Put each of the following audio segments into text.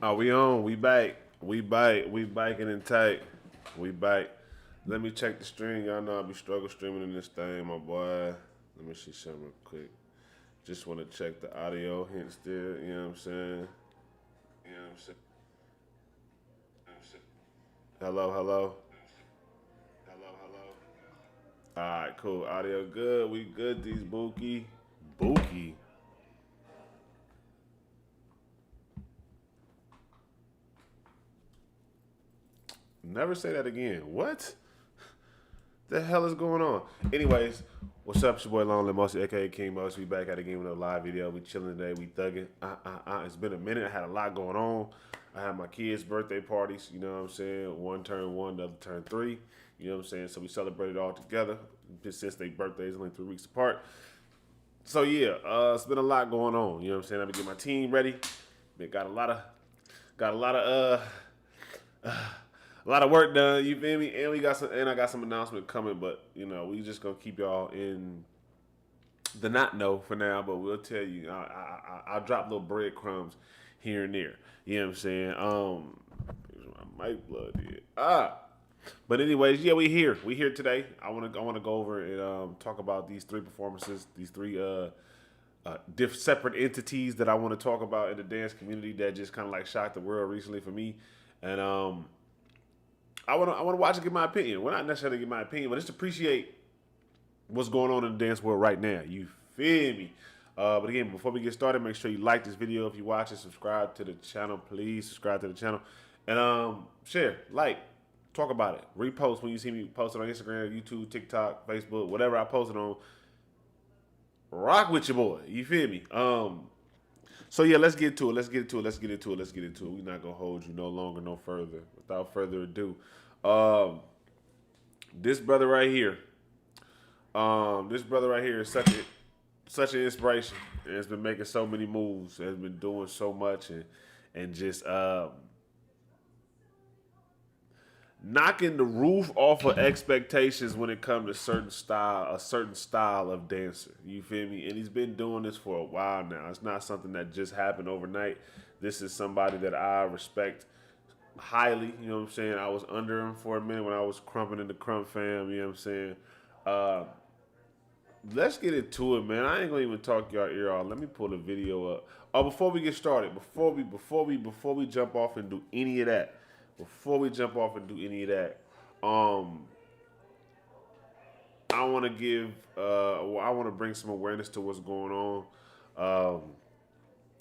Oh, we on. We back. We bite. We biking and tight. We bite. Let me check the stream. Y'all know I be struggle streaming in this thing, my boy. Let me see something real quick. Just want to check the audio hint still. You know what I'm saying? You know what I'm saying? Hello, hello. Hello, hello. All right, cool. Audio good. We good. These Bookie. Bookie. Never say that again. What? The hell is going on? Anyways, what's up? It's your boy Lonely Mossy, aka King Mossy. We back at it again with a live video. We chilling today. We thugging. It's been a minute. I had a lot going on. I had my kids' birthday parties. You know what I'm saying? One turned one, the other turned three. You know what I'm saying? So we celebrated all together. Just since their birthdays only 3 weeks apart. So yeah, it's been a lot going on. You know what I'm saying? I've been getting my team ready. Been got a lot of a lot of work done. You feel me? And we got some, and I got some announcement coming. But you know, we just gonna keep y'all in the not know for now. But we'll tell you. I'll drop little breadcrumbs here and there. You know what I'm saying? Here's my mic blood did. But anyways, yeah, we here. We here today. I wanna go over and talk about these three performances. These three separate entities that I want to talk about in the dance community that just kind of like shocked the world recently for me. And I wanna watch and get my opinion. Well, not necessarily get my opinion, but just appreciate what's going on in the dance world right now. You feel me? But again, before we get started, make sure you like this video if you watch it. Subscribe to the channel, please. Subscribe to the channel, and share, like, talk about it. Repost when you see me post it on Instagram, YouTube, TikTok, Facebook, whatever I post it on. Rock with your boy. You feel me? So yeah, let's get to it. Let's get into it. Let's get into it. Let's get into it. We're not gonna hold you no longer, no further. Without further ado, um, this brother right here, this brother right here is such an inspiration, and has been making so many moves, has been doing so much, and just knocking the roof off of expectations when it comes to a certain style of dancer. You feel me? And he's been doing this for a while now. It's not something that just happened overnight. This is somebody that I respect highly. You know what I'm saying? I was under him for a minute when I was crumping in the KRUMP fam. You know what I'm saying? Uh, let's get into it, man. I ain't gonna even talk y'all ear off. Let me pull the video up. Oh, before we get started, before we jump off and do any of that, before we jump off and do any of that, um, I want to I want to bring some awareness to what's going on. Um,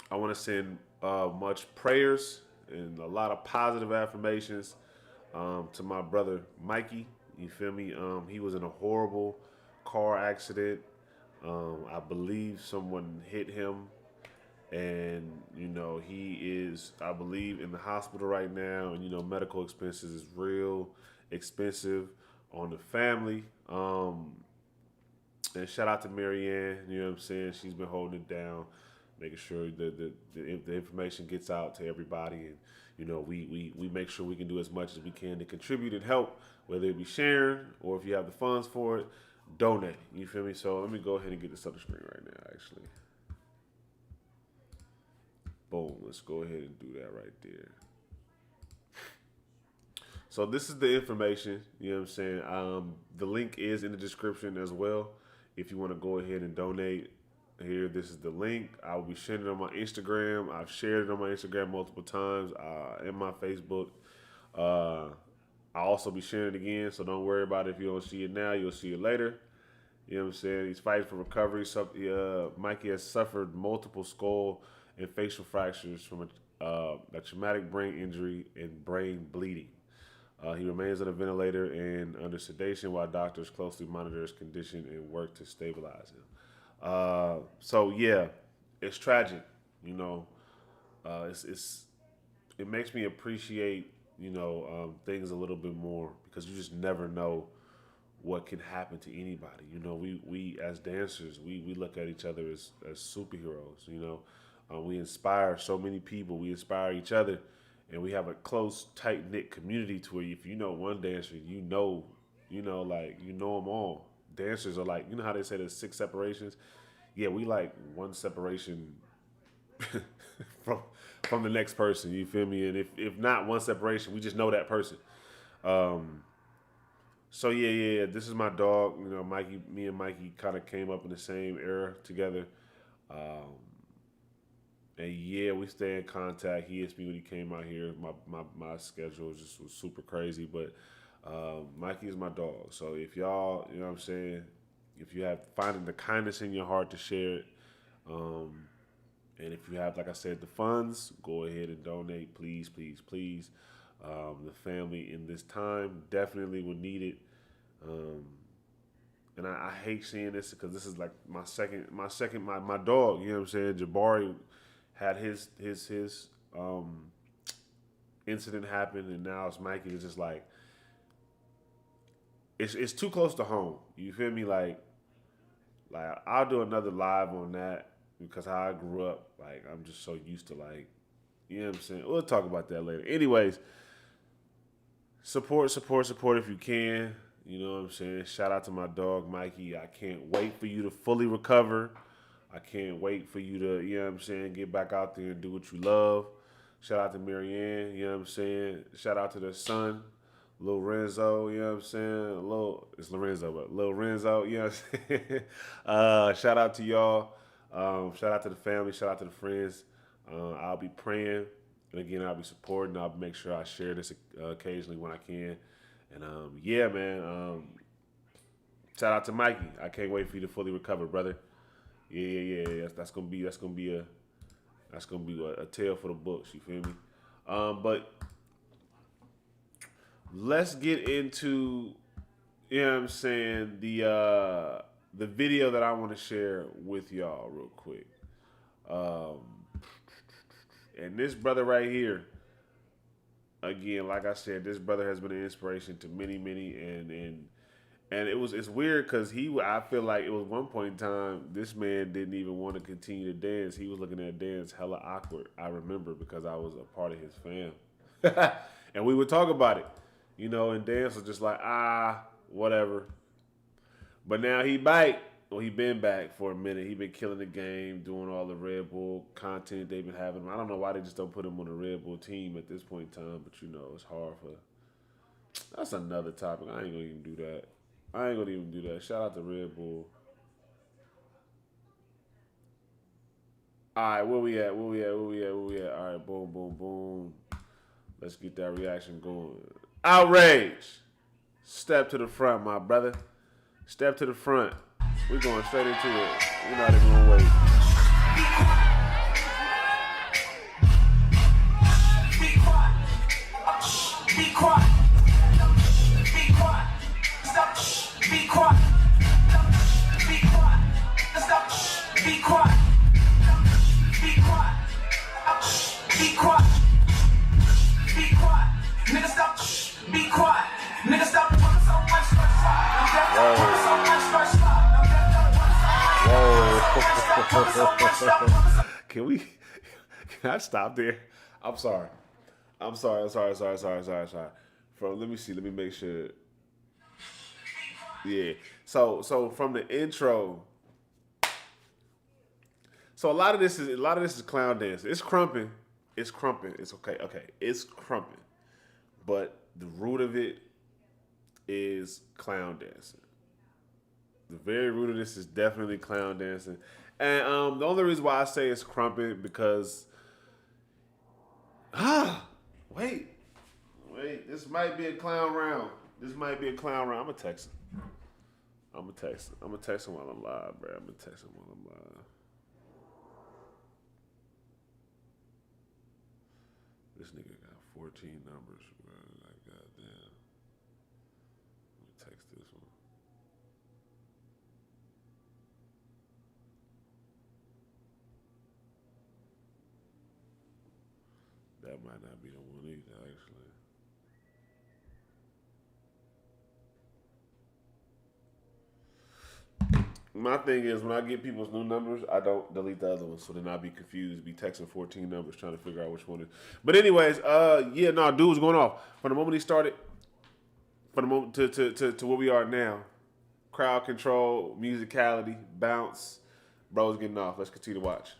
I want to send much prayers and a lot of positive affirmations to my brother Mikey. You feel me? He was in a horrible car accident. I believe someone hit him, and you know he is, I believe, in the hospital right now. And you know, medical expenses is real expensive on the family. And shout out to Marianne. You know what I'm saying? She's been holding it down, making sure that the information gets out to everybody. And you know, we make sure we can do as much as we can to contribute and help, whether it be sharing or if you have the funds for it, donate. You feel me? So let me go ahead and get this up the screen right now. Actually, boom. Let's go ahead and do that right there. So this is the information. You know what I'm saying? The link is in the description as well. If you want to go ahead and donate, here, this is the link. I will be sharing it on my Instagram. I've shared it on my Instagram multiple times. In my Facebook. I'll also be sharing it again, so don't worry about it. If you don't see it now, you'll see it later. You know what I'm saying? He's fighting for recovery. So, Mikey has suffered multiple skull and facial fractures from a traumatic brain injury and brain bleeding. He remains on a ventilator and under sedation while doctors closely monitor his condition and work to stabilize him. So yeah, it's tragic. You know, it's it makes me appreciate, you know, things a little bit more because you just never know what can happen to anybody. You know, we as dancers, we look at each other as superheroes. You know, we inspire so many people. We inspire each other, and we have a close, tight knit community to where if you know one dancer, like you know them all. Dancers are like, you know how they say there's six separations. Yeah, we like one separation from from the next person. You feel me? And if not one separation, we just know that person. So yeah. This is my dog. You know, Mikey. Me and Mikey kind of came up in the same era together. Um, and yeah, we stay in contact. He asked me when he came out here. My schedule just was super crazy, but Mikey is my dog. So if y'all, you know what I'm saying, if you have finding the kindness in your heart to share it, and if you have, like I said, the funds, go ahead and donate, please, please, please. The family in this time definitely would need it. Um, and I hate seeing this because this is like my dog. You know what I'm saying? Jabari had his incident happen, and now it's Mikey. It's just like it's too close to home. You feel me? Like I'll do another live on that because how I grew up. Like I'm just so used to like, you know what I'm saying. We'll talk about that later. Anyways, support if you can. You know what I'm saying? Shout out to my dog, Mikey. I can't wait for you to fully recover. I can't wait for you to, you know what I'm saying, get back out there and do what you love. Shout out to Marianne, you know what I'm saying? Shout out to their son, Lil Renzo, you know what I'm saying? It's Lorenzo, but Lil Renzo, you know what I'm saying? Shout out to y'all. Shout out to the family. Shout out to the friends. I'll be praying. And again, I'll be supporting. I'll make sure I share this occasionally when I can. And yeah, man. Shout out to Mikey. I can't wait for you to fully recover, brother. Yeah. That's gonna be a tale for the books. You feel me? But let's get into, you know what I'm saying, the video that I want to share with y'all real quick. And this brother right here. Again, like I said, this brother has been an inspiration to many, and it's weird because I feel like it was one point in time this man didn't even want to continue to dance. He was looking at dance hella awkward. I remember because I was a part of his fam, and we would talk about it, you know. And dance was just like whatever. But now he back. Well, he been back for a minute. He been killing the game, doing all the Red Bull content they've been having. I don't know why they just don't put him on the Red Bull team at this point in time, but you know, it's hard for. That's another topic. I ain't gonna even do that. Shout out to Red Bull. All right, where we at? All right, boom. Let's get that reaction going. Outrage. Step to the front, my brother. Step to the front. We're going straight into it. We're not even gonna wait. Be quiet. Be quiet. Be quiet. Stop. Be quiet. Be quiet. Stop. Be quiet. Be quiet. Be quiet. Be quiet. Nigga, stop. Be quiet. Nigga, stop. So much Can I stop there? I'm sorry. Let me see. Let me make sure. Yeah. So from the intro. So a lot of this is clown dancing. It's krumping. It's okay. It's krumping. But the root of it is clown dancing. The very root of this is definitely clown dancing. And the only reason why I say it's krumping because wait, this might be a clown round. I'm gonna text him. I'm gonna text him while I'm live, bro. This nigga got 14 numbers, bro. Like, goddamn. Let me text this one. That might not be the one either, actually. My thing is, when I get people's new numbers, I don't delete the other ones, so then I'll be confused, be texting 14 numbers, trying to figure out which one it is. But anyways, dude was going off. From the moment he started, from the moment to where we are now, crowd control, musicality, bounce, bro's getting off. Let's continue to watch.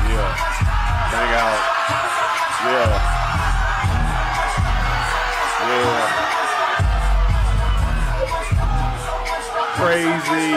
Yeah. Bang out. Yeah. Yeah. Crazy.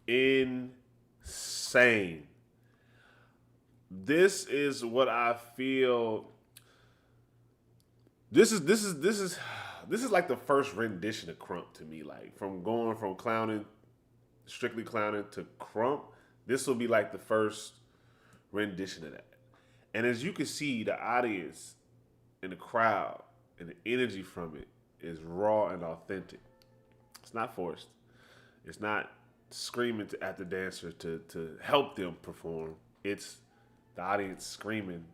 Insane. This is what I feel. This is like the first rendition of KRUMP to me. Like from going from clowning, strictly clowning to KRUMP, this will be like the first rendition of that. And as you can see, the audience and the crowd and the energy from it is raw and authentic. It's not forced. It's not screaming at the dancer to help them perform. It's the audience screaming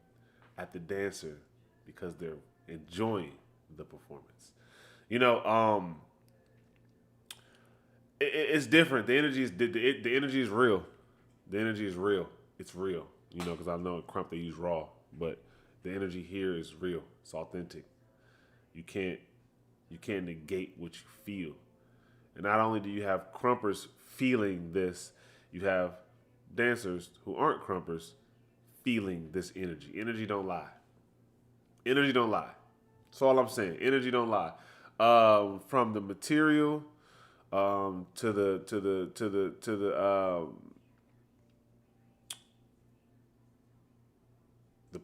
at the dancer because they're enjoying the performance. You know, it's different. The energy is the energy is real. The energy is real. It's real. You know, because I know in KRUMP they use raw, but the energy here is real. It's authentic. You can't negate what you feel. And not only do you have KRUMPers feeling this, you have dancers who aren't KRUMPers feeling this energy. Energy don't lie. Energy don't lie. That's all I'm saying. Energy don't lie. From the material to the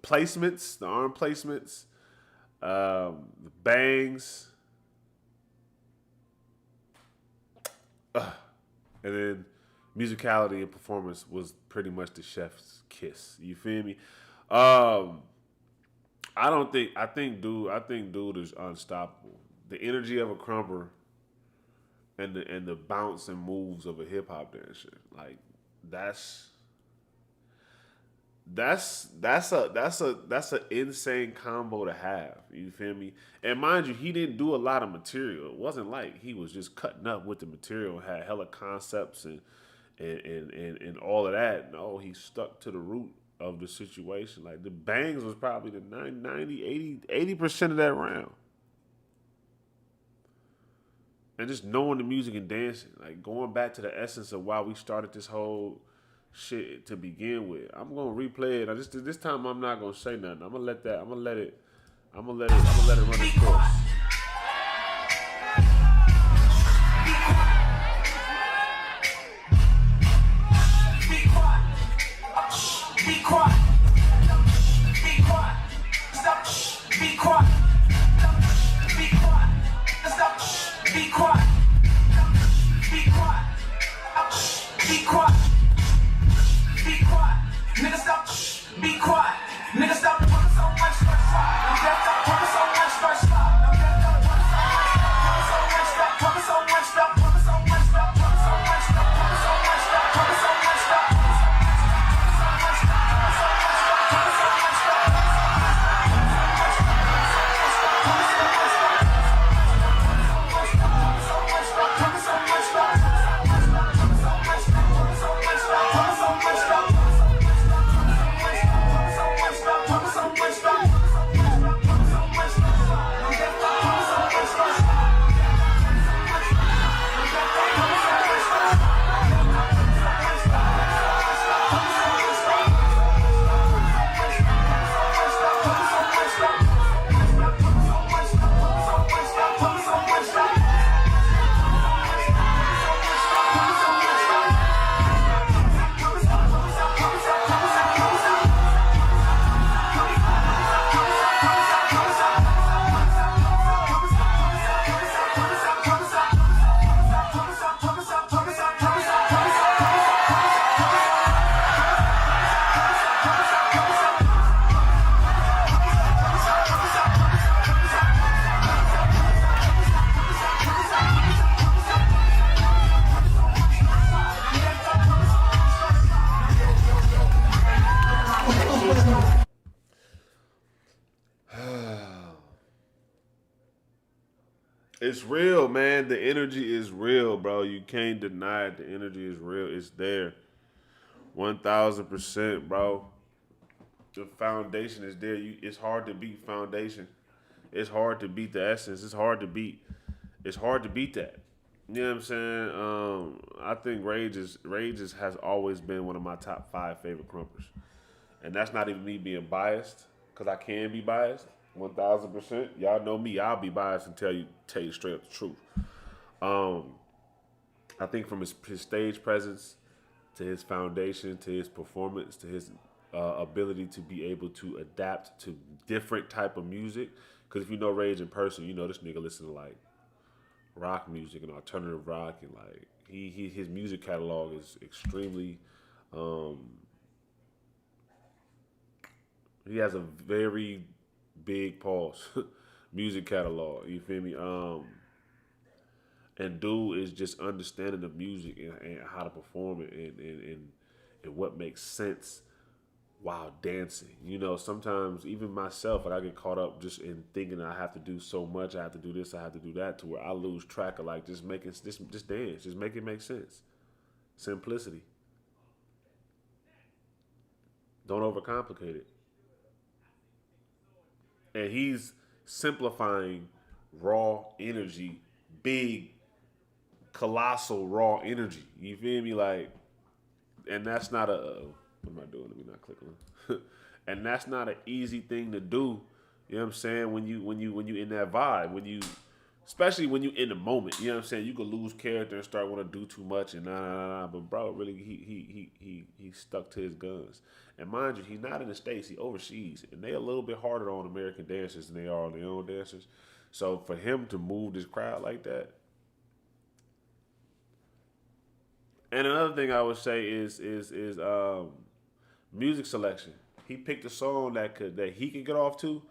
placements, the arm placements, the bangs, and then musicality and performance was pretty much the chef's kiss. You feel me? I think dude is unstoppable. The energy of a KRUMPer and the bounce and moves of a hip hop dancer, like that's an insane combo to have. You feel me? And mind you, he didn't do a lot of material. It wasn't like he was just cutting up with the material, had hella concepts and all of that. No, he stuck to the root of the situation. Like the bangs was probably the 80% of that round. And just knowing the music and dancing, like going back to the essence of why we started this whole shit to begin with. I'm gonna replay it. This time I'm not gonna say nothing. I'm gonna let it run its course. Be quiet. Be quiet. Stop. Be quiet. Be quiet. Stop. Be quiet. Be quiet. Be quiet. Be quiet. Nigga stop. Be quiet. Nigga stop. Put so much stress. Put so much stress. Put so much stuff. It's real, man. The energy is real, bro. You can't deny it. The energy is real. It's there. 1,000%, bro. The foundation is there. It's hard to beat foundation. It's hard to beat the essence. It's hard to beat. It's hard to beat that. You know what I'm saying? I think Rage has always been one of my top 5 favorite krumpers, and that's not even me being biased, because I can be biased. 1,000%. Y'all know me. I'll be biased and tell you straight up the truth. Um, I think from his stage presence to his foundation to his performance to his ability to be able to adapt to different type of music. Because if you know Rage in person, you know this nigga listen to like rock music and alternative rock, and like his music catalog is extremely. He has a very big pause music catalog. You feel me? And dude is just understanding the music and how to perform it and what makes sense while dancing. You know, sometimes even myself, like I get caught up just in thinking I have to do so much, I have to do this, I have to do that, to where I lose track of like just making just dance, just make it make sense. Simplicity. Don't overcomplicate it. And he's simplifying raw energy, big, colossal raw energy. You feel me? Like, and that's not a. What am I doing? Let me not click on. And that's not an easy thing to do. You know what I'm saying? When you in that vibe, especially when you in the moment. You know what I'm saying? You could lose character and start want to do too much and nah. But bro, really, he stuck to his guns. And mind you, he's not in the States, he overseas. And they a little bit harder on American dancers than they are on their own dancers. So for him to move this crowd like that. And another thing I would say is music selection. He picked a song that he could get off to,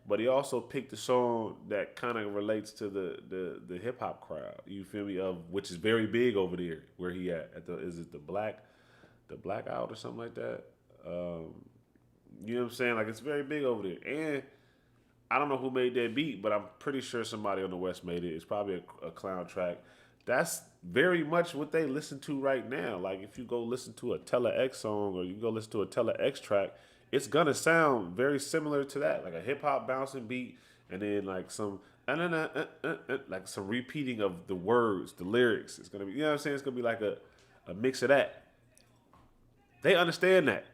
but he also picked a song that kind of relates to the hip hop crowd. You feel me? Which is very big over there where he at the is it the blackout or something like that. You know what I'm saying? Like, it's very big over there. And I don't know who made that beat, but I'm pretty sure somebody on the West made it. It's probably a clown track. That's very much what they listen to right now. Like, if you go listen to a Tele X song or you go listen to a Tele X track, it's gonna sound very similar to that, like a hip hop bouncing beat, and then like some like some repeating of the words, the lyrics. It's gonna be, you know what I'm saying? It's gonna be like a mix of that. They understand that.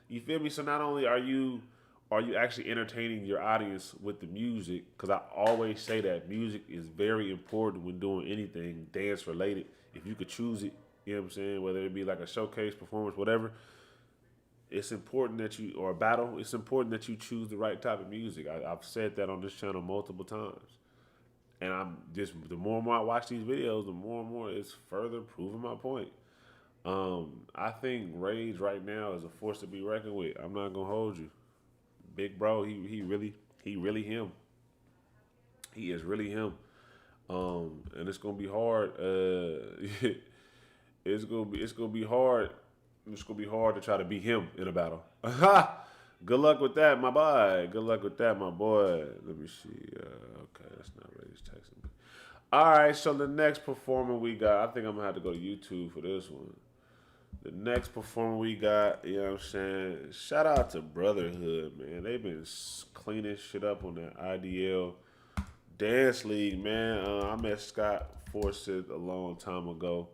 You feel me? So not only are you actually entertaining your audience with the music, because I always say that music is very important when doing anything dance related. If you could choose it, you know what I'm saying, whether it be like a showcase performance, whatever, it's important that you, or a battle, it's important that you choose the right type of music. I've said that on this channel multiple times. And I'm just, the more and more I watch these videos, the more and more it's further proving my point. I think Rage right now is a force to be reckoned with. I'm not gonna hold you, big bro. He really him. He is really him. And it's gonna be hard. It's gonna be hard. It's gonna be hard to try to beat him in a battle. Good luck with that, my boy. Good luck with that, my boy. Let me see. Okay, that's not Rage texting me. All right, so the next performer we got, I think I'm gonna have to go to YouTube for this one. The next performer we got, you know what I'm saying? Shout out to BrotherHood, man. They've been cleaning shit up on that IDL Dance League, man. I met Scott Forsyth a long time ago.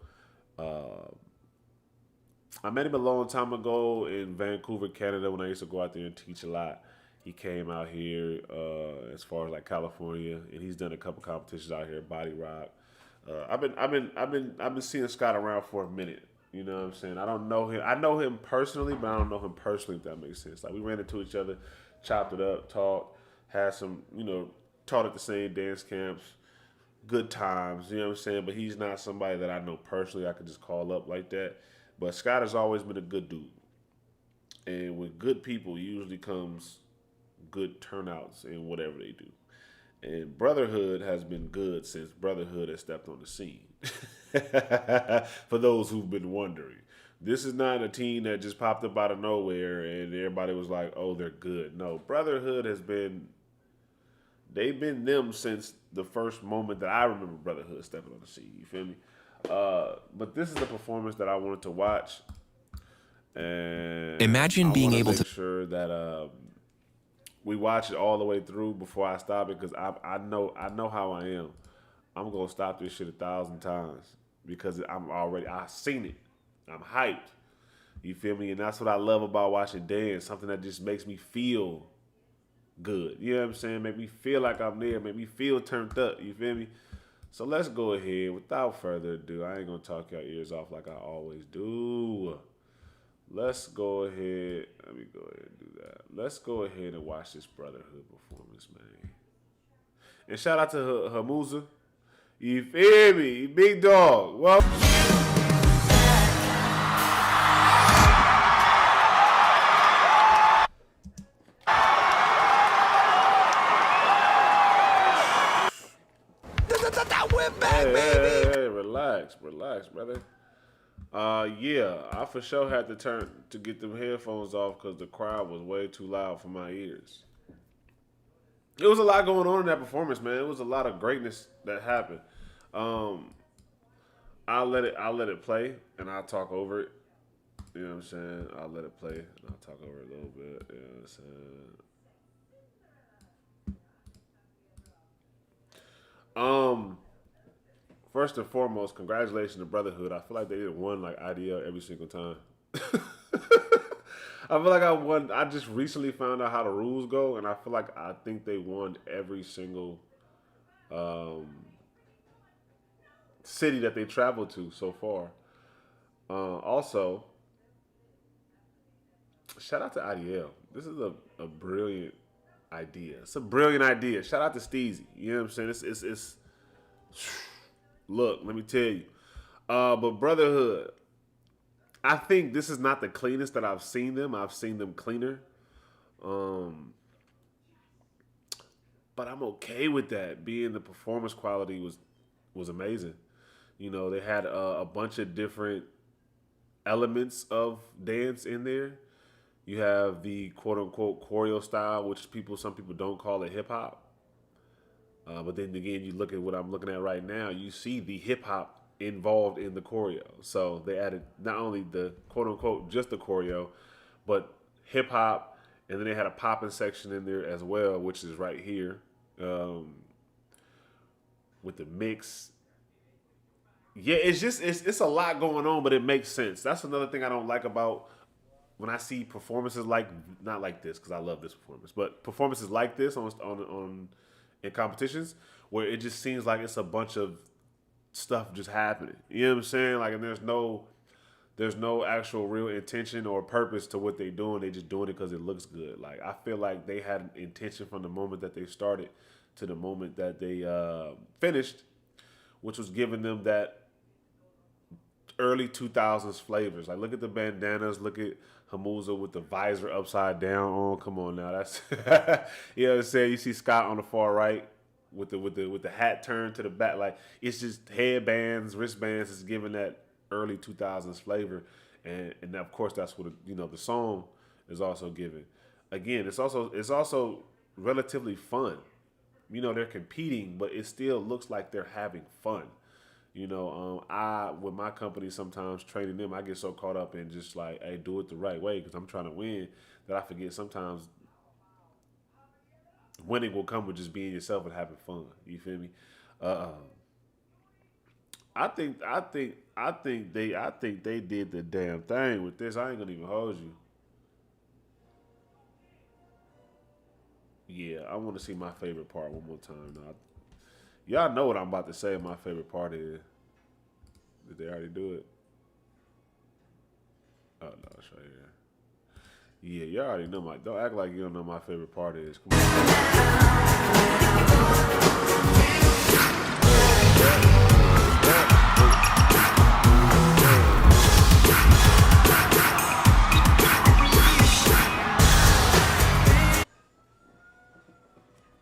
I met him a long time ago in Vancouver, Canada, when I used to go out there and teach a lot. He came out here as far as like California, and he's done a couple competitions out here, Body Rock. I've been seeing Scott around for a minute. You know what I'm saying? I don't know him. I know him personally, but I don't know him personally, if that makes sense. Like, we ran into each other, chopped it up, talked, had some, taught at the same dance camps, good times, you know what I'm saying? But he's not somebody that I know personally I could just call up like that. But Scott has always been a good dude. And with good people usually comes good turnouts in whatever they do. And BrotherHood has been good since BrotherHood has stepped on the scene. For those who've been wondering. This is not a team that just popped up out of nowhere and everybody was like, oh, they're good. No, BrotherHood has been they've been them since the first moment that I remember BrotherHood stepping on the scene. You feel me? But this is the performance that I wanted to watch, and Imagine being able to make sure that we watch it all the way through before I stop it, because I know how I am. I'm gonna stop this shit 1,000 times because I've seen it. I'm hyped. You feel me? And that's what I love about watching dance. Something that just makes me feel good. You know what I'm saying? Make me feel like I'm there. Make me feel turned up. You feel me? So let's go ahead. Without further ado, I ain't gonna talk your ears off like I always do. Let's go ahead. Let me go ahead and do that. Let's go ahead and watch this BrotherHood performance, man. And shout out to Hamuza. You feel me? Big dog. Well. Hey, relax, brother. Yeah, I for sure had to get them headphones off because the crowd was way too loud for my ears. It was a lot going on in that performance, man. It was a lot of greatness that happened. I'll let it play and I'll talk over it. You know what I'm saying? I'll let it play and I'll talk over it a little bit. You know what I'm saying? First and foremost, congratulations to BrotherHood. I feel like they did won like IDL every single time. I feel like I just recently found out how the rules go, and I feel like I think they won every single city that they traveled to so far. Also, shout out to IDL. This is a brilliant idea. It's a brilliant idea. Shout out to Steezy. You know what I'm saying? It's look, let me tell you. But BrotherHood, I think this is not the cleanest that I've seen them. I've seen them cleaner. But I'm okay with that. Being the performance quality was amazing. You know, they had a bunch of different elements of dance in there. You have the quote unquote choreo style, which some people don't call it hip hop. But then again, you look at what I'm looking at right now, you see the hip hop involved in the choreo. So they added not only the quote unquote just the choreo, but hip hop, and then they had a popping section in there as well, which is right here with the mix. Yeah, it's a lot going on, but it makes sense. That's another thing I don't like about when I see performances like, not like this because I love this performance, but performances like this on in competitions where it just seems like it's a bunch of stuff just happening. You know what I'm saying? Like, and there's no actual real intention or purpose to what they're doing. They just doing it because it looks good. Like, I feel like they had an intention from the moment that they started to the moment that they finished, which was giving them that early 2000s flavors. Like, look at the bandanas. Look at Hamuza with the visor upside down on. Come on now, that's you know what I'm saying. You see Scott on the far right with the hat turned to the back. Like, it's just headbands, wristbands. It's giving that early 2000s flavor, and of course that's what the song is also giving. Again, it's also relatively fun. You know, they're competing, but it still looks like they're having fun. You know, I with my company sometimes training them, I get so caught up in just like, hey, do it the right way because I'm trying to win that I forget sometimes winning will come with just being yourself and having fun. You feel me? I think they did the damn thing with this. I ain't gonna even hold you. Yeah, I want to see my favorite part one more time. Now, y'all know what I'm about to say. My favorite part is. Did they already do it? Oh no, it's right here. Yeah, y'all already know don't act like you don't know my favorite part is. Come on.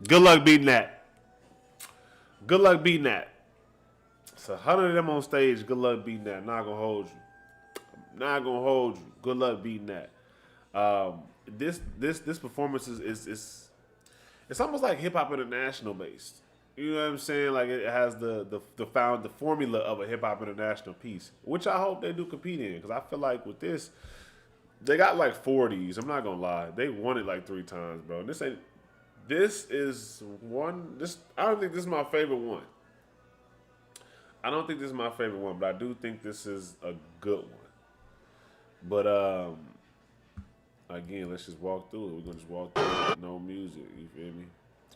Good luck beating that. Good luck beating that. It's 100 of them on stage. Good luck beating that. Not gonna hold you. Not gonna hold you. Good luck beating that. This performance is It's almost like Hip Hop International based. You know what I'm saying? Like it has the formula of a Hip Hop International piece, which I hope they do compete in, because I feel like with this, they got like 40s. I'm not gonna lie, they won it like 3 times, bro. And this is one. This I don't think this is my favorite one. I don't think this is my favorite one, but I do think this is a good one. But again, let's just walk through it. We're gonna just walk through it. No music. You feel me?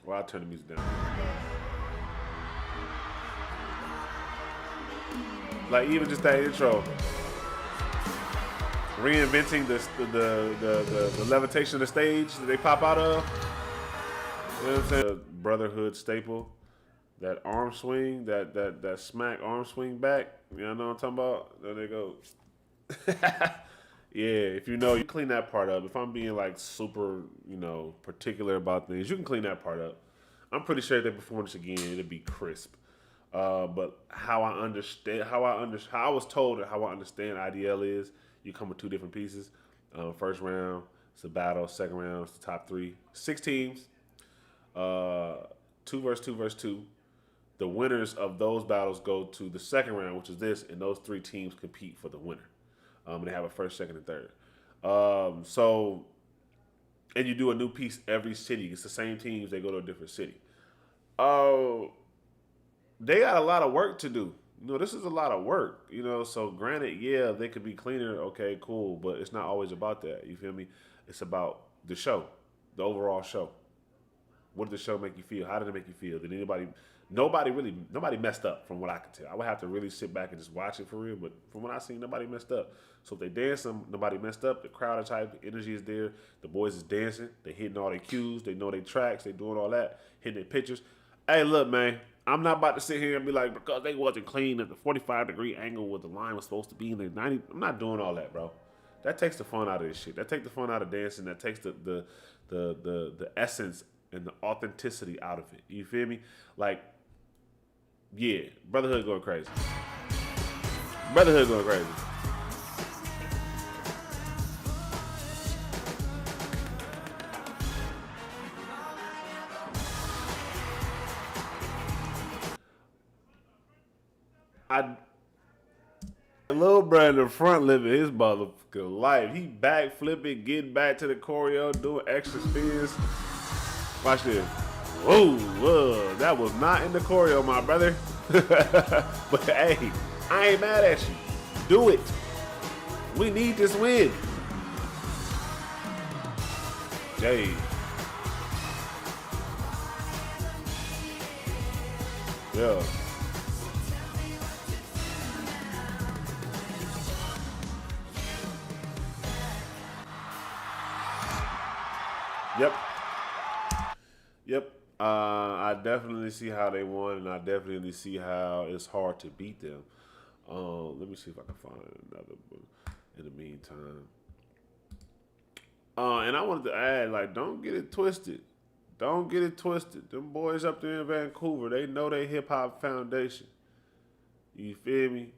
Well, I'll turn the music down. Like even just that intro, reinventing the levitation of the stage that they pop out of. You know what I'm saying? The BrotherHood staple, that arm swing, that smack arm swing back. You know what I'm talking about? There they go. Yeah, if you know, you clean that part up. If I'm being like super, particular about things, you can clean that part up. I'm pretty sure if they perform this again, it'll be crisp. But how I understand, how I was told, and how I understand IDL is, you come with 2 different pieces. First round, it's a battle. Second round, it's the top 3. 6 teams. 2 versus 2 versus 2. The winners of those battles go to the second round, which is this, and those 3 teams compete for the winner. And they have a first, second, and third. And you do a new piece every city. It's the same teams. They go to a different city. They got a lot of work to do. This is a lot of work. So granted, yeah, they could be cleaner. Okay, cool. But it's not always about that. You feel me? It's about the show, the overall show. What did the show make you feel? How did it make you feel? Did nobody messed up from what I could tell. I would have to really sit back and just watch it for real. But from what I seen, nobody messed up. So if they dance, nobody messed up. The crowd is hype, the energy is there. The boys is dancing. They hitting all their cues. They know their tracks. They doing all that, hitting their pictures. Hey, look, man, I'm not about to sit here and be like, because they wasn't clean at the 45-degree angle where the line was supposed to be in the 90. I'm not doing all that, bro. That takes the fun out of this shit. That takes the fun out of dancing. That takes the essence and the authenticity out of it. You feel me? Like, yeah, BrotherHood going crazy. BrotherHood going crazy. Lil Brad in the front living his motherfucking life. He back flipping, getting back to the choreo, doing extra spins. Watch this. Whoa, that was not in the choreo, my brother. But hey, I ain't mad at you. Do it. We need this win. Jay. Yeah. Yep. I definitely see how they won, and I definitely see how it's hard to beat them. Let me see if I can find another one in the meantime. And I wanted to add, like, don't get it twisted. Don't get it twisted. Them boys up there in Vancouver, they know they hip-hop foundation. You feel me?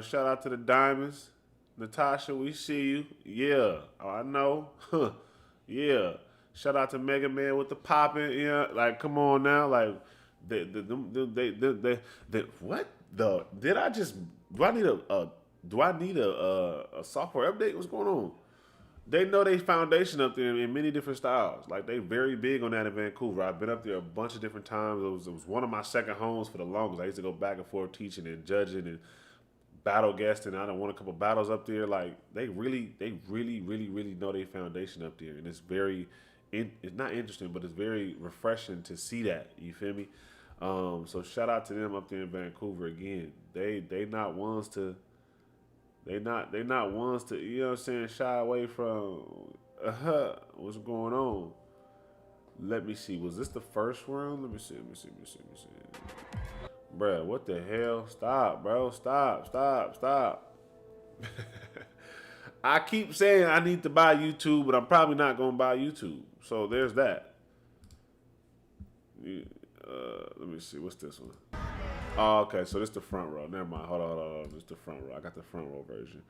Shout out to the Diamonds. Natasha, we see you. Yeah. Oh, I know. Yeah. Shout out to Mega Man with the popping. Like, come on now. Like, what? Do I need a software update? What's going on? They know they foundation up there in many different styles. Like, they very big on that in Vancouver. I've been up there a bunch of different times. It was one of my second homes for the longest. I used to go back and forth teaching and judging and battle guesting. I done won a couple battles up there. Like, they really know they foundation up there. And it's it's not interesting, but it's very refreshing to see that. You feel me? So shout out to them up there in Vancouver again. They not ones to you know what I'm saying, shy away from what's going on. Let me see. Was this the first round? Let me see. Bruh, what the hell? Stop, bro. Stop. I keep saying I need to buy YouTube, but I'm probably not going to buy YouTube. So there's that. Let me see. What's this one? Oh, okay. So this is the front row. Never mind. Hold on. This is the front row. I got the front row version.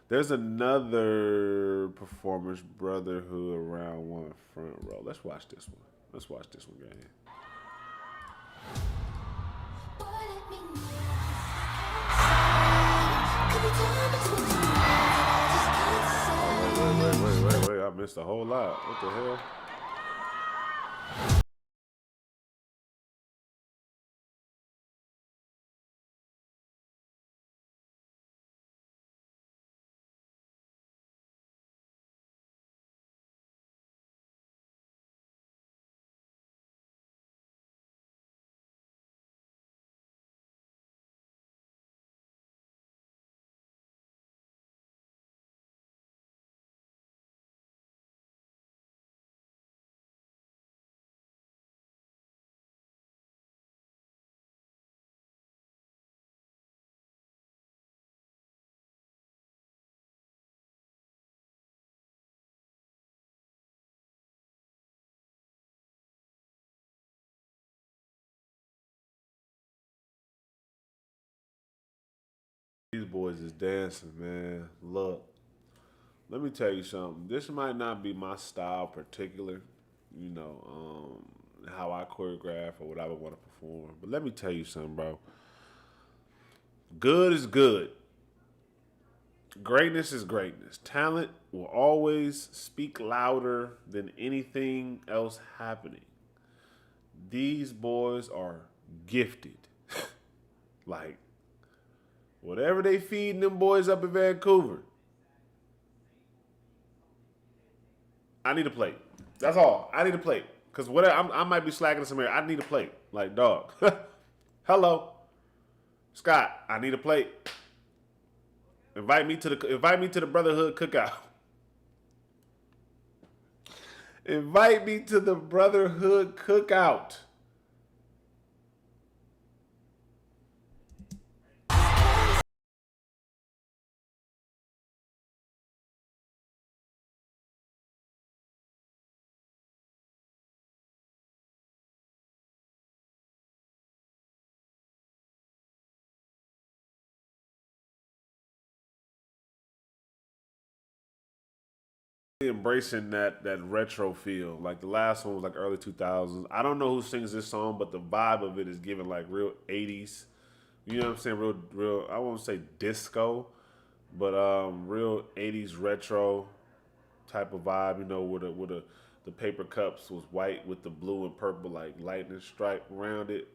There's another Performance BrotherHood round 1 front row. Let's watch this one. Let's watch this one, guys. Wait. I missed a whole lot. What the hell? These boys is dancing, man. Look, let me tell you something. This might not be my style particular, you know, how I choreograph or what I would want to perform. But let me tell you something, bro. Good is good. Greatness is greatness. Talent will always speak louder than anything else happening. These boys are gifted. Like, whatever they feeding them boys up in Vancouver, I need a plate. That's all. I need a plate. Because I might be slacking some air. I need a plate. Like, dog. Hello. Scott, I need a plate. Invite me to the Brotherhood cookout. Invite me to the Brotherhood cookout. Embracing that retro feel. Like the last one was like early 2000s. I don't know who sings this song, but the vibe of it is giving like real 80s. You know what I'm saying? Real. I won't say disco, but real 80s retro type of vibe. You know, where the paper cups was white with the blue and purple like lightning stripe around it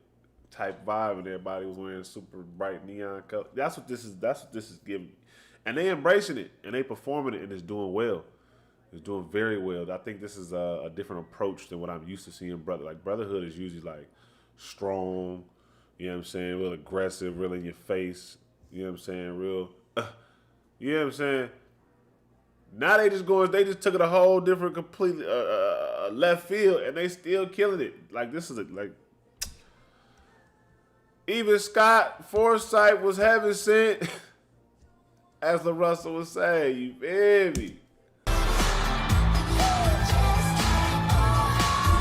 type vibe, and everybody was wearing super bright neon color. That's what this is giving, and they embracing it and they performing it, and it's doing well. It's doing very well. I think this is a different approach than what I'm used to seeing. Brotherhood is usually like strong, you know what I'm saying, real aggressive, real in your face, you know what I'm saying, real, you know what I'm saying. Now they just took it a whole different, completely left field, and they still killing it. Like this is like even Scott Forsythe was heaven sent, as LaRussell was saying. You feel me?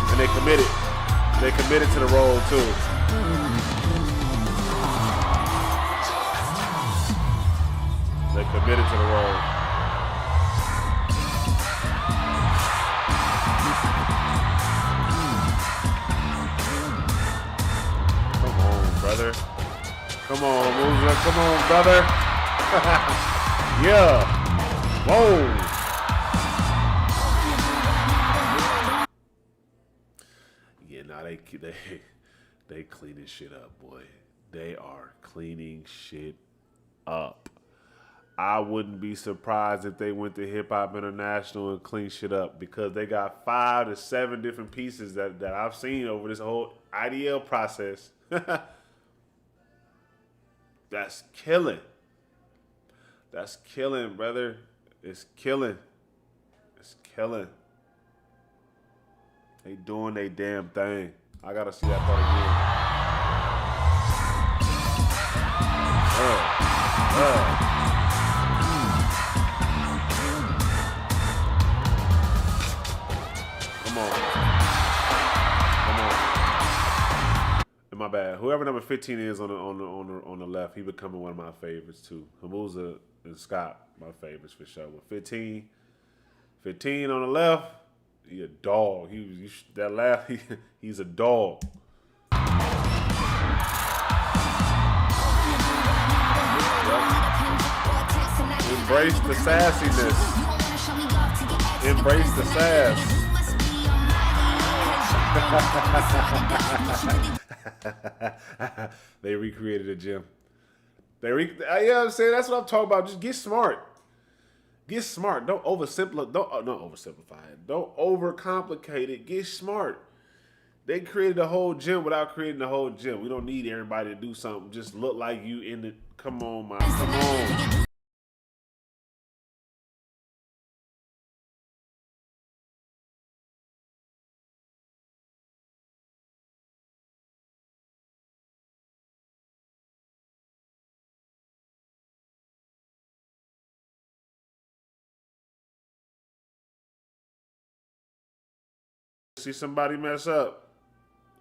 And they committed. They committed to the role too. They committed to the role. Come on, brother. Come on, loser. Come on, brother. Yeah. Whoa. Nah, they cleaning shit up, boy. They are cleaning shit up. I wouldn't be surprised if they went to Hip Hop International and clean shit up, because they got 5 to 7 different pieces that I've seen over this whole IDL process. That's killing. That's killing, brother. It's killing. It's killing. They doing they damn thing. I gotta see that part again. Come on. And my bad. Whoever number 15 is on the left, he becoming one of my favorites too. Hamuza and Scott, my favorites for sure. But 15 on the left. He a dog. That laugh. He's a dog. Embrace the sassiness. Embrace the sass. They recreated a gym. You know what I'm saying? That's what I'm talking about. Just get smart. Get smart. Don't oversimplify. Don't oversimplify it. Don't overcomplicate it. Get smart. They created a whole gym without creating the whole gym. We don't need everybody to do something. Just look like you in the. Come on, man. Come on. See somebody mess up.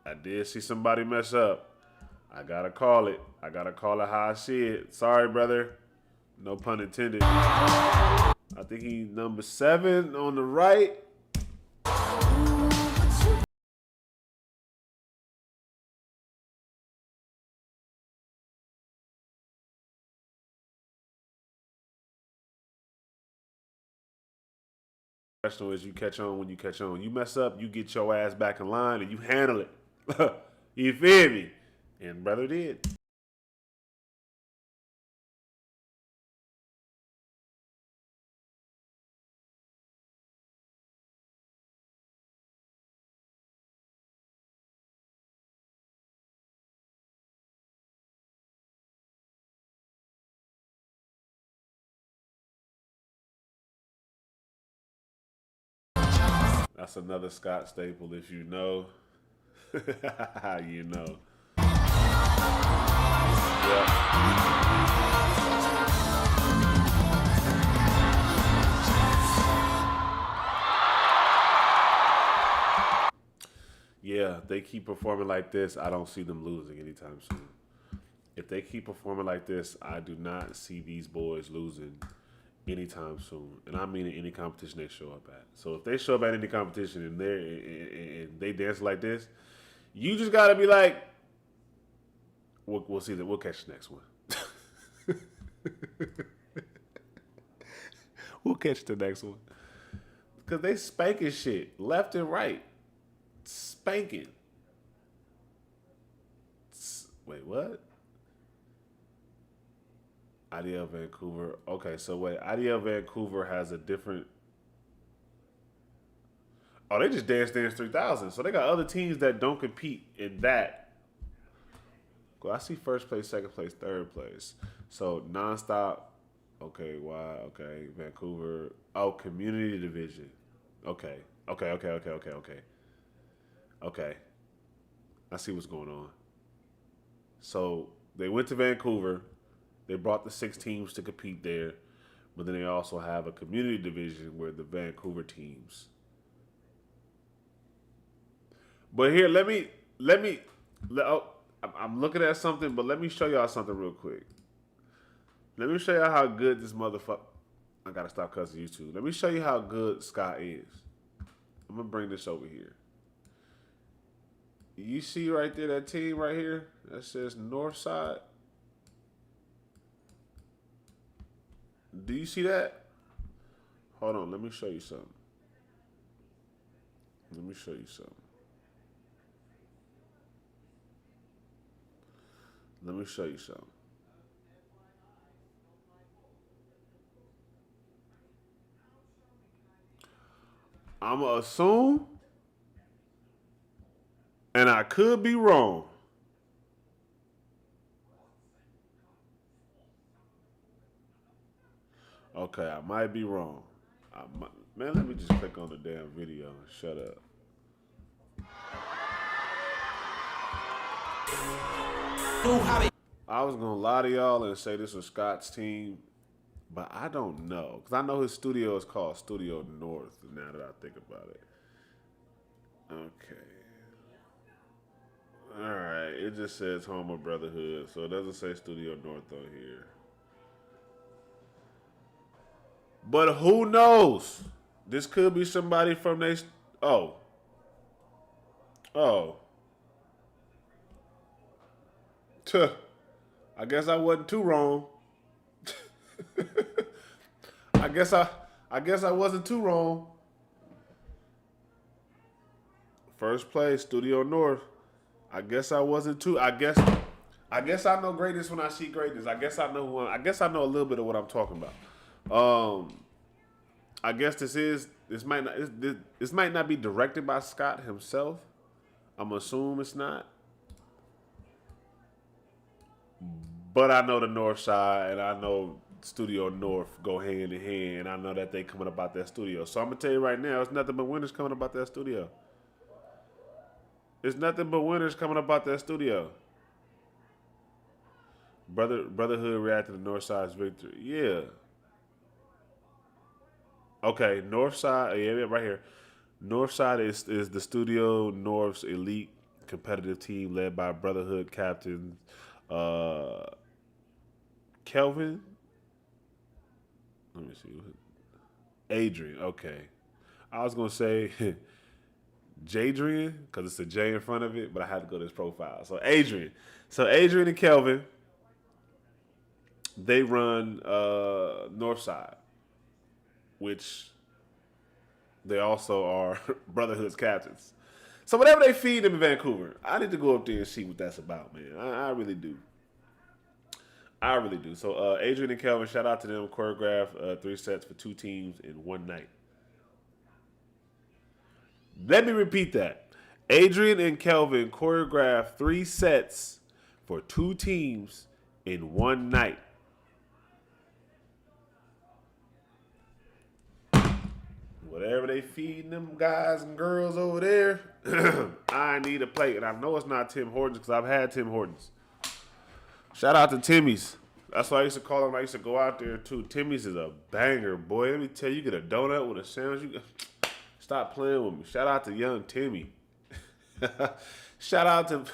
I did see somebody mess up. I gotta call it. I gotta call it how I see it. Sorry, brother. No pun intended. I think he's number 7 on the right. Is you catch on when you catch on. You mess up, you get your ass back in line and you handle it. You feel me? And brother did. That's another Scott staple. If you know, you know. Yeah, if they keep performing like this, I don't see them losing anytime soon. If they keep performing like this, I do not see these boys losing anytime soon. And I mean in any competition they show up at. So if they show up at any competition and they dance like this, you just gotta be like, we'll see that. We'll catch the next one. We'll catch the next one. Because they spanking shit left and right. Spanking. Wait, what? IDL Vancouver. Okay, so wait. IDL Vancouver has a different. Oh, they just Dance 3000. So they got other teams that don't compete in that. Well, I see first place, second place, third place. So nonstop. Okay, why? Okay, Vancouver. Oh, community division. Okay. Okay. I see what's going on. So they went to Vancouver. They brought the 6 teams to compete there, but then they also have a community division where the Vancouver teams. But here, I'm looking at something, but let me show y'all something real quick. Let me show y'all how good this motherfucker. I gotta stop cussing YouTube. Let me show you how good Scott is. I'm gonna bring this over here. You see right there that team right here that says Northside? Do you see that? Hold on, let me show you something. Let me show you something. Let me show you something. I'm going to assume, and I could be wrong. Okay, I might be wrong. Man, let me just click on the damn video and shut up. I was going to lie to y'all and say this was Scott's team, but I don't know. Because I know his studio is called Studio North, now that I think about it. Okay. Alright, it just says Home of Brotherhood, so it doesn't say Studio North on here. But who knows? This could be somebody from Oh. Oh. Tuh. I guess I wasn't too wrong. I guess I wasn't too wrong. First place, Studio North. I guess I wasn't too. I guess I know greatness when I see greatness. I guess I know I guess I know a little bit of what I'm talking about. I guess this might not be directed by Scott himself. I'm assuming it's not. But I know the North Side and I know Studio North go hand in hand. And I know that they coming about that studio. So I'm gonna tell you right now, it's nothing but winners coming about that studio. It's nothing but winners coming about that studio. BrotherHood reacted to Northside's victory. Yeah. Okay, Northside, yeah, right here. Northside is the Studio North's elite competitive team led by BrotherHood captain Kelvin. Let me see. Adrian, okay. I was gonna say Jadrian, because it's a J in front of it, but I had to go to his profile. So Adrian. So Adrian and Kelvin, they run Northside, which they also are BrotherHood's captains. So whatever they feed them in Vancouver, I need to go up there and see what that's about, man. I really do. I really do. So Adrian and Kelvin, shout out to them. Choreographed 3 sets for 2 teams in one night. Let me repeat that. Adrian and Kelvin choreographed 3 sets for 2 teams in one night. Whatever they feeding them guys and girls over there, I need a plate. And I know it's not Tim Hortons because I've had Tim Hortons. Shout out to Timmy's. That's why I used to call them. I used to go out there too. Timmy's is a banger, boy. Let me tell you, get a donut with a sandwich. Stop playing with me. Shout out to young Timmy. Shout out to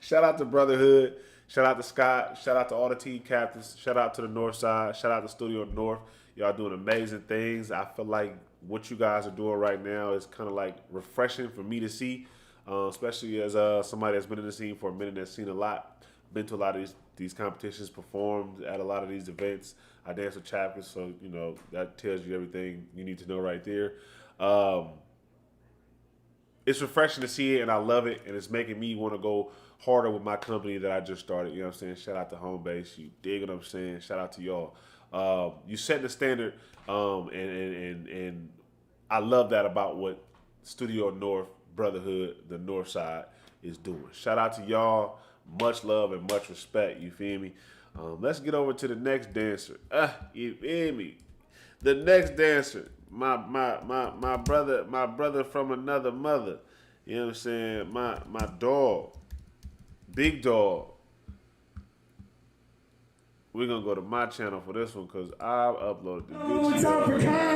shout out to BrotherHood. Shout out to Scott. Shout out to all the team captains. Shout out to the North Side. Shout out to Studio North. Y'all doing amazing things. I feel like what you guys are doing right now is kind of like refreshing for me to see, especially as somebody that's been in the scene for a minute, that's seen a lot, been to a lot of these competitions, performed at a lot of these events. I dance with chapters, so you know that tells you everything you need to know right there. It's refreshing to see it, and I love it, and it's making me want to go harder with my company that I just started. You know what I'm saying? Shout out to Home Base. You dig what I'm saying? Shout out to y'all. You set the standard, and I love that about what Studio North, BrotherHood, the North Side is doing. Shout out to y'all. Much love and much respect. You feel me? Let's get over to the next dancer. You feel me? The next dancer, my brother from another mother. You know what I'm saying? My dog, big dog. We're gonna go to my channel for this one because I uploaded the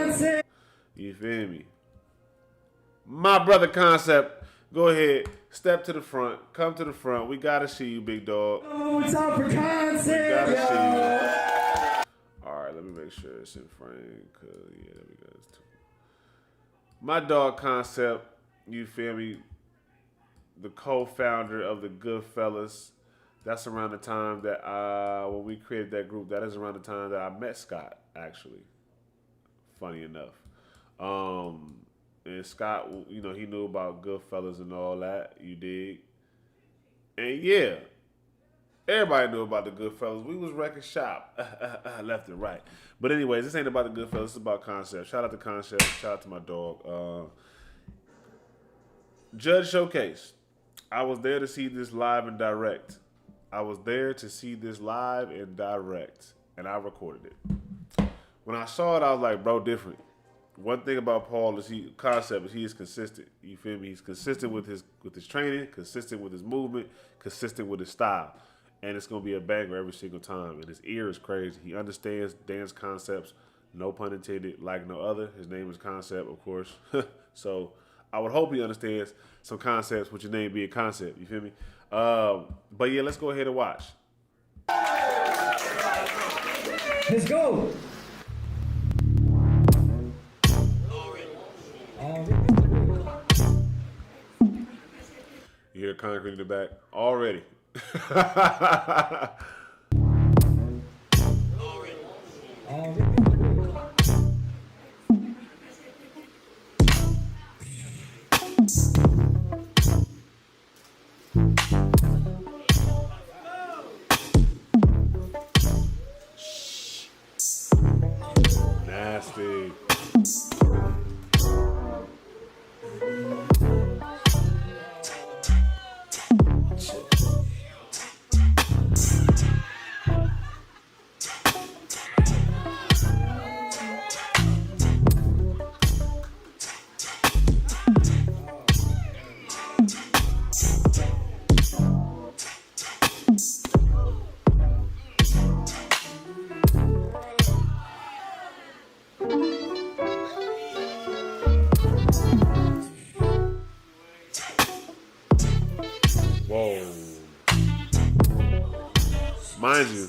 video. You feel me? My brother Koncept, go ahead, step to the front, come to the front. We gotta see you, big dog. What's up for Koncept? We gotta see you. All right, let me make sure it's in frame, cause yeah, there we go. My dog Koncept, you feel me? The co-founder of the Goodfellas. That's around the time that when we created that group, that is around the time that I met Scott, actually. Funny enough. And Scott, you know, he knew about Goodfellas and all that, you dig? And yeah, everybody knew about the Goodfellas. We was wrecking shop, left and right. But anyways, this ain't about the Goodfellas, it's about Koncept. Shout out to Koncept, shout out to my dog. Judge Showcase. I was there to see this live and direct. I was there to see this live and direct, and I recorded it. When I saw it, I was like, bro, different. One thing about Paul is Koncept is he is consistent. You feel me? He's consistent with his training, consistent with his movement, consistent with his style. And it's gonna be a banger every single time. And his ear is crazy. He understands dance concepts, no pun intended, like no other. His name is Koncept, of course. So I would hope he understands some concepts with your name being Koncept. You feel me? But yeah, let's go ahead and watch. Let's go. hear concrete in the back already. Nasty. Whoa. Mind you,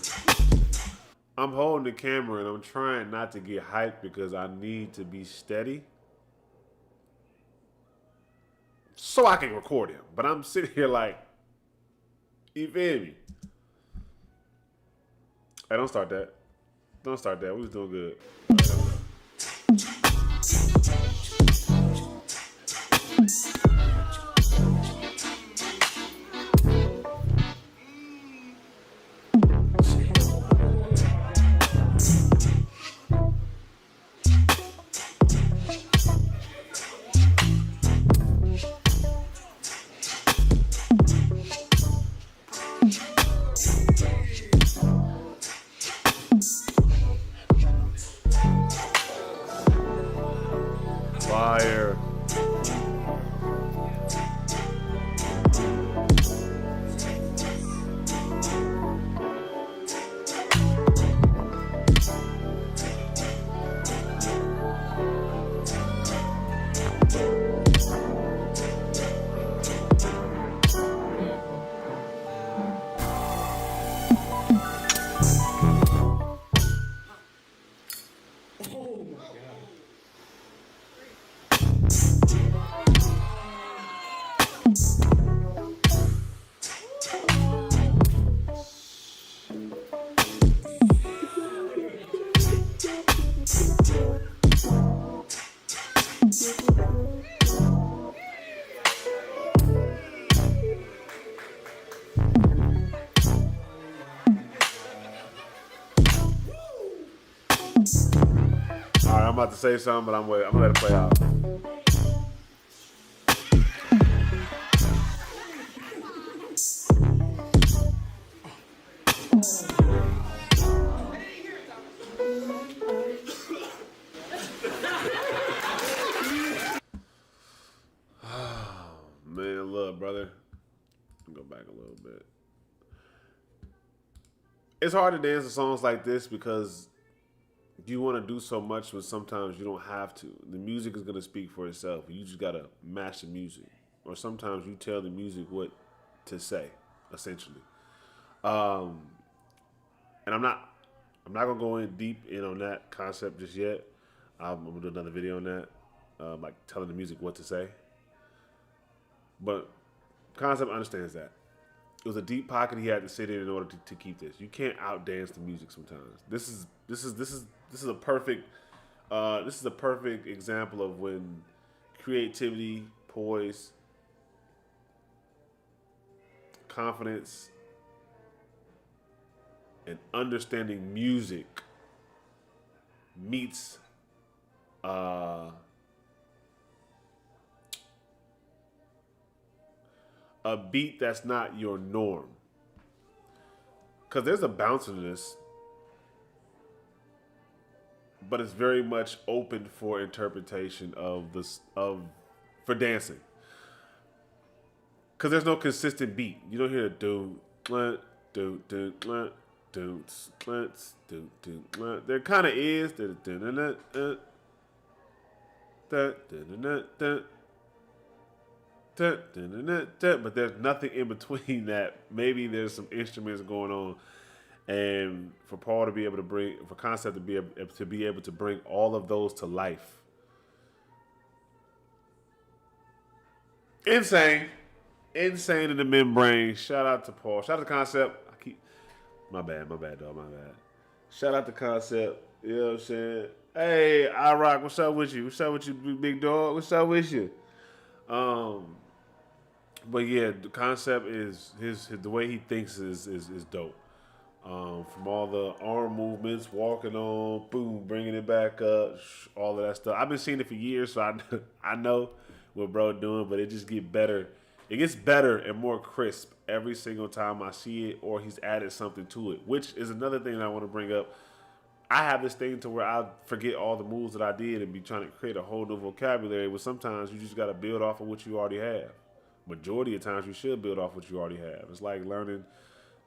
I'm holding the camera and I'm trying not to get hyped because I need to be steady so I can record him. But I'm sitting here like, you feel me? Hey, don't start that. Don't start that. We was doing good. Fire. All right, I'm about to say something, but I'm gonna let it play out. Man, look, brother. Go back a little bit. It's hard to dance to songs like this because you want to do so much when sometimes you don't have to. The music is going to speak for itself. You just got to match the music. Or sometimes you tell the music what to say, essentially. And I'm not going to go in deep in on that concept just yet. I'm going to do another video on that, like telling the music what to say. But Koncept understands that. It was a deep pocket he had to sit in order to keep this. You can't outdance the music sometimes. This is a perfect example of when creativity, poise, confidence, and understanding music meets a beat that's not your norm. Because there's a bounce in this, but it's very much open for interpretation for dancing. Because there's no consistent beat. You don't hear a do, do, do, do, do, do. There kind of is. But there's nothing in between that. Maybe there's some instruments going on, and for Paul to be able to for Koncept to be able to bring all of those to life, insane. Insane in the membrane. Shout out to Paul. Shout out to Koncept. My bad, dog. My bad. Shout out to Koncept. You know what I'm saying? Hey, I rock. What's up with you? What's up with you, big dog? What's up with you? Um, but yeah, the Koncept is his the way he thinks is dope. From all the arm movements, walking on, boom, bringing it back up, all of that stuff. I've been seeing it for years, so I I know what bro doing, but it just get better. It gets better and more crisp every single time I see it, or he's added something to it, which is another thing that I want to bring up. I have this thing to where I forget all the moves that I did and be trying to create a whole new vocabulary. But sometimes you just got to build off of what you already have. Majority of times you should build off what you already have. It's like learning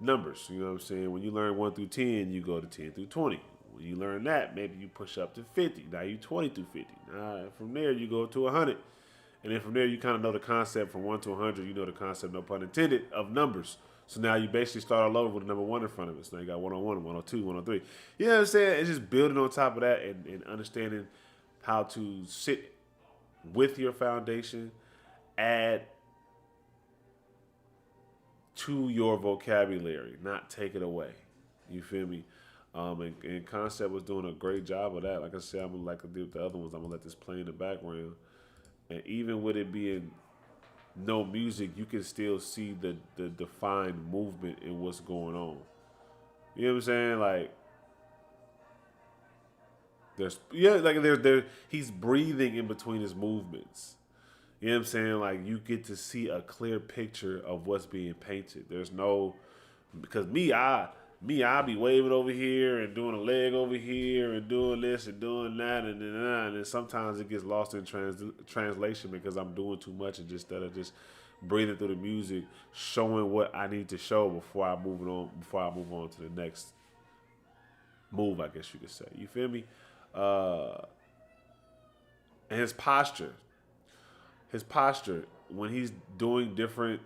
numbers. You know what I'm saying? When you learn 1 through 10, you go to 10 through 20. When you learn that, maybe you push up to 50. Now you 20 through 50. Now from there you go to 100. And then from there you kind of know the concept from 1 to 100. You know the concept, no pun intended, of numbers. So now you basically start all over with the number 1 in front of it. So now you got 101, 102, 103. You know what I'm saying? It's just building on top of that and understanding how to sit with your foundation, add to your vocabulary, not take it away. You feel me? And Koncept was doing a great job of that. Like I said, I'm gonna like I did with the other ones. I'm gonna let this play in the background. And even with it being no music, you can still see the defined movement in what's going on. You know what I'm saying? Like he's breathing in between his movements. You know what I'm saying? Like you get to see a clear picture of what's being painted. There's no because I be waving over here and doing a leg over here and doing this and doing that and then sometimes it gets lost in translation because I'm doing too much and just instead of just breathing through the music, showing what I need to show before I move on to the next move, I guess you could say. You feel me? And his posture when he's doing different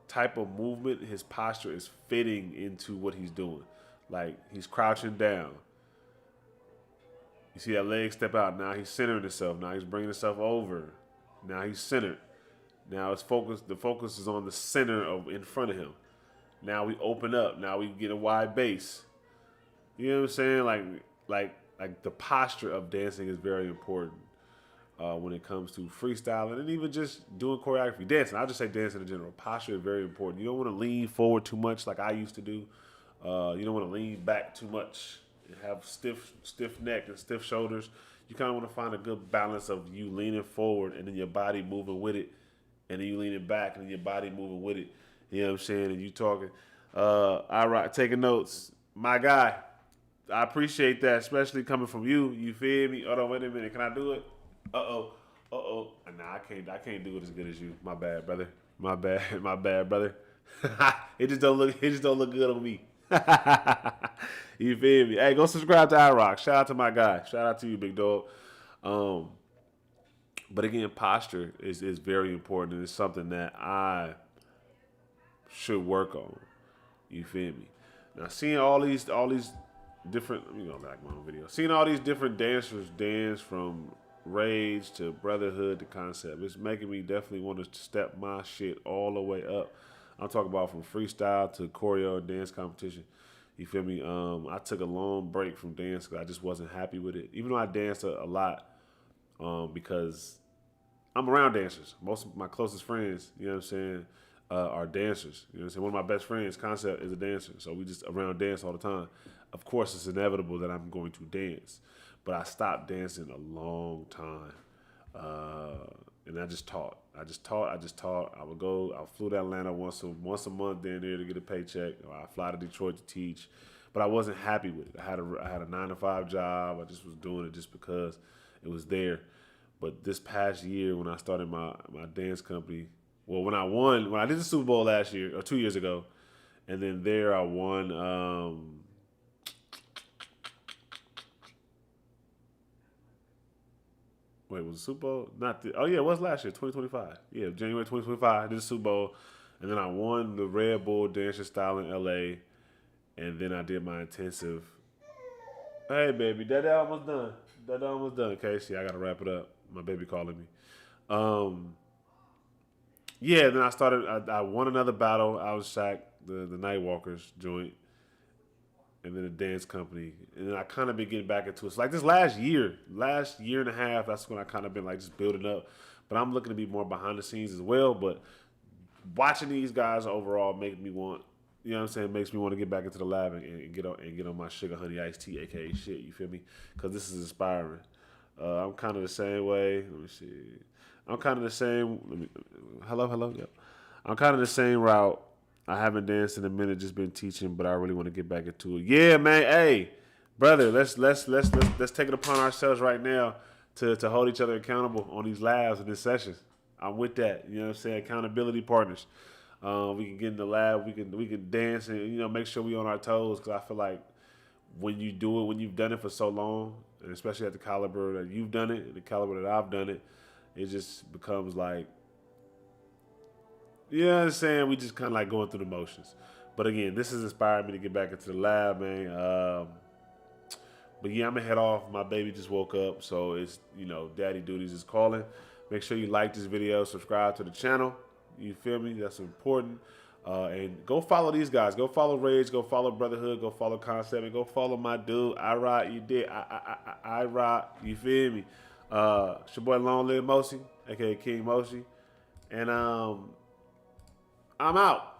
type of movement, his posture is fitting into what he's doing. Like he's crouching down. You see that leg step out. Now he's centering himself. Now he's bringing himself over. Now he's centered. Now it's focused. The focus is on the center of in front of him. Now we open up. Now we get a wide base. You know what I'm saying? Like the posture of dancing is very important. When it comes to freestyling and even just doing choreography. Dancing, I'll just say dancing in general. Posture is very important. You don't want to lean forward too much like I used to do. You don't want to lean back too much and have stiff neck and stiff shoulders. You kind of want to find a good balance of you leaning forward and then your body moving with it. And then you leaning back and then your body moving with it. You know what I'm saying? And you talking. All right, taking notes. My guy, I appreciate that, especially coming from you. You feel me? Hold on, wait a minute. Can I do it? Uh-oh. Nah, I can't do it as good as you. My bad, brother. My bad, brother. It just don't look good on me. You feel me? Hey, go subscribe to iRock. Shout out to my guy. Shout out to you, big dog. But again, posture is very important and it's something that I should work on. You feel me? Now seeing all these different let me go back to my own video. Seeing all these different dancers dance from Rage to BrotherHood to Koncept. It's making me definitely want to step my shit all the way up. I'm talking about from freestyle to choreo and dance competition. You feel me? I took a long break from dance because I just wasn't happy with it. Even though I danced a lot because I'm around dancers. Most of my closest friends, you know what I'm saying, are dancers. You know what I'm saying? One of my best friends, Koncept, is a dancer. So we just around dance all the time. Of course, it's inevitable that I'm going to dance. But I stopped dancing a long time. And I just taught. I flew to Atlanta once a month down there to get a paycheck. I fly to Detroit to teach. But I wasn't happy with it. I had a 9-to-5 job. I just was doing it just because it was there. But this past year when I started my dance company, well, when I did the Super Bowl last year, or 2 years ago, and then there I won wait, was the Super Bowl? It was last year, 2025. Yeah, January 2025, I did the Super Bowl. And then I won the Red Bull Dancer Style in LA. And then I did my intensive. Hey, baby, that almost done. Casey, I got to wrap it up. My baby calling me. Yeah, then I started. I won another battle. I was Shaq, the Nightwalkers joint, and then a dance company, and then I kind of been getting back into it. So like this last year and a half, that's when I kind of been like just building up. But I'm looking to be more behind the scenes as well. But watching these guys overall make me want, you know what I'm saying, makes me want to get back into the lab and get on my sugar honey iced tea, aka shit. You feel me? Because this is inspiring. I'm kind of the same way. Let me see. I'm kind of the same. Hello. Yep. I'm kind of the same route. I haven't danced in a minute, just been teaching, but I really want to get back into it. Yeah, man. Hey, brother, let's take it upon ourselves right now to hold each other accountable on these labs and these sessions. I'm with that. You know what I'm saying? Accountability partners. We can get in the lab. We can dance and make sure we on our toes because I feel like when you do it, when you've done it for so long, and especially at the caliber that you've done it, and the caliber that I've done it, it just becomes like, you know what I'm saying? We just kind of like going through the motions. But again, this has inspired me to get back into the lab, man. But yeah, I'm gonna head off. My baby just woke up, so it's daddy duties is calling. Make sure you like this video, subscribe to the channel. You feel me? That's important. And go follow these guys. Go follow Rage. Go follow BrotherHood. Go follow Koncept. And go follow my dude. I rock. You did. I rock. You feel me? It's your boy Long Live Moshi, aka King Moshi. And I'm out.